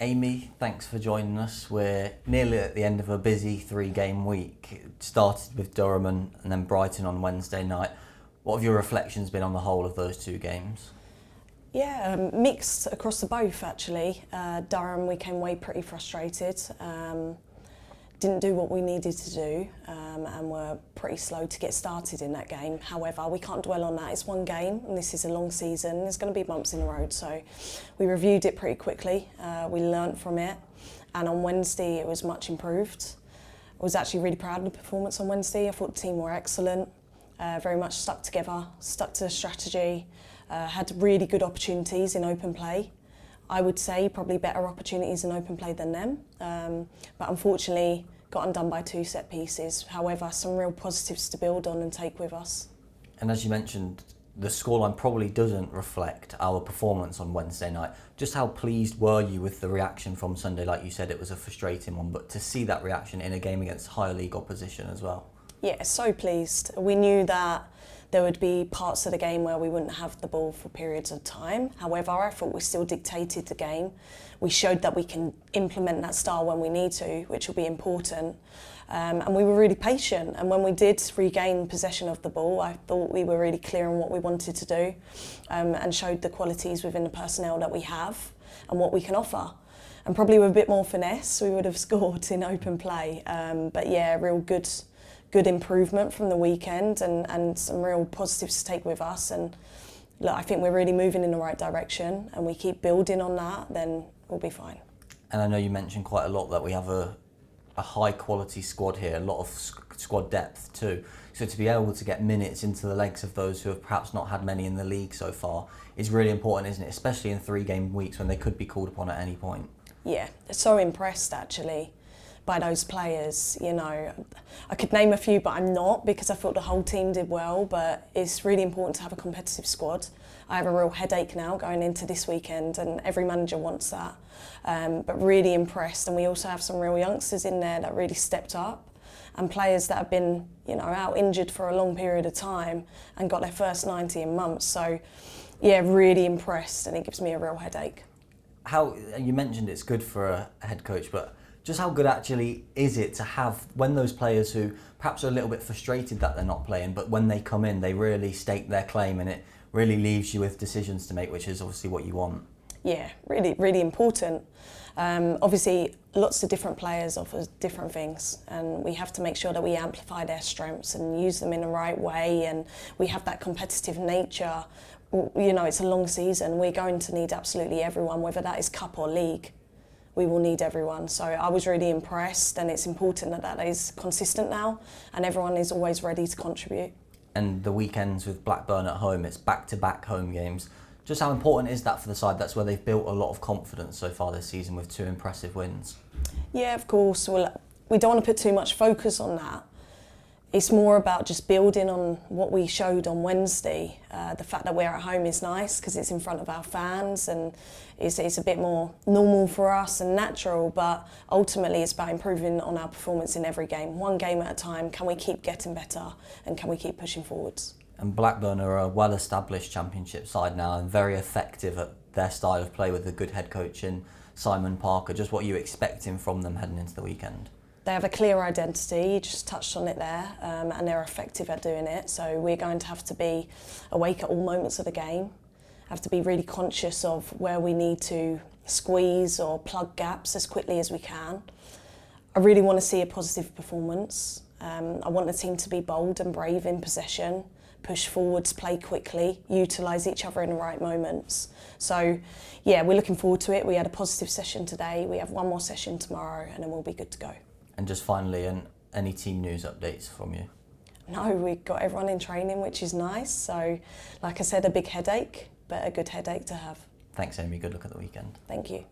Amy, thanks for joining us. We're nearly at the end of a busy 3-game week. It started with Durham and then Brighton on Wednesday night. What have your reflections been on the whole of those 2 games? Yeah, mixed across the both actually. Durham, we came away pretty frustrated. Didn't do what we needed to do and were pretty slow to get started in that game. However, we can't dwell on that. It's one game and this is a long season. There's going to be bumps in the road, so we reviewed it pretty quickly. We learnt from it, and on Wednesday it was much improved. I was actually really proud of the performance on Wednesday. I thought the team were excellent, very much stuck together, stuck to the strategy, had really good opportunities in open play. I would say probably better opportunities in open play than them, but unfortunately got undone by 2 set pieces. However, some real positives to build on and take with us. And as you mentioned, the scoreline probably doesn't reflect our performance on Wednesday night. Just how pleased were you with the reaction from Sunday? Like you said, it was a frustrating one, but to see that reaction in a game against higher league opposition as well. Yeah, so pleased. We knew that there would be parts of the game where we wouldn't have the ball for periods of time. However, I thought we still dictated the game. We showed that we can implement that style when we need to, which will be important. And we were really patient. And when we did regain possession of the ball, I thought we were really clear on what we wanted to do and showed the qualities within the personnel that we have and what we can offer. And probably with a bit more finesse, we would have scored in open play. But yeah, real good improvement from the weekend and some real positives to take with us. And look, I think we're really moving in the right direction, and we keep building on that, then we'll be fine. And I know you mentioned quite a lot that we have a high quality squad here, a lot of squad depth too. So to be able to get minutes into the legs of those who have perhaps not had many in the league so far is really important, isn't it? Especially in 3-game weeks when they could be called upon at any point. Yeah, so impressed actually by those players. You know, I could name a few, but I'm not, because I thought the whole team did well, but it's really important to have a competitive squad. I have a real headache now going into this weekend, and every manager wants that. But really impressed, and we also have some real youngsters in there that really stepped up, and players that have been, you know, out injured for a long period of time and got their first 90 in months. So yeah, really impressed, and it gives me a real headache. How, you mentioned it's good for a head coach, but just how good actually is it to have, when those players who perhaps are a little bit frustrated that they're not playing, but when they come in, they really stake their claim and it really leaves you with decisions to make, which is obviously what you want. Yeah, really, really important. Obviously, lots of different players offer different things, and we have to make sure that we amplify their strengths and use them in the right way, and we have that competitive nature. You know, it's a long season. We're going to need absolutely everyone, whether that is cup or league. We will need everyone. So I was really impressed, and it's important that that is consistent now and everyone is always ready to contribute. And the weekends with Blackburn at home, it's back-to-back home games. Just how important is that for the side? That's where they've built a lot of confidence so far this season with 2 impressive wins. Yeah, of course. Well, we don't want to put too much focus on that. It's more about just building on what we showed on Wednesday. The fact that we're at home is nice because it's in front of our fans, and it's a bit more normal for us and natural, but ultimately it's about improving on our performance in every game. One game at a time. Can we keep getting better, and can we keep pushing forwards? And Blackburn are a well-established championship side now and very effective at their style of play with a good head coach in Simon Parker. Just what are you expecting from them heading into the weekend? They have a clear identity, you just touched on it there, and they're effective at doing it. So we're going to have to be awake at all moments of the game, have to be really conscious of where we need to squeeze or plug gaps as quickly as we can. I really want to see a positive performance. I want the team to be bold and brave in possession, push forwards, play quickly, utilise each other in the right moments. So yeah, we're looking forward to it. We had a positive session today, we have one more session tomorrow, and then we'll be good to go. And just finally, any team news updates from you? No, we've got everyone in training, which is nice. So, like I said, a big headache, but a good headache to have. Thanks, Amy. Good luck at the weekend. Thank you.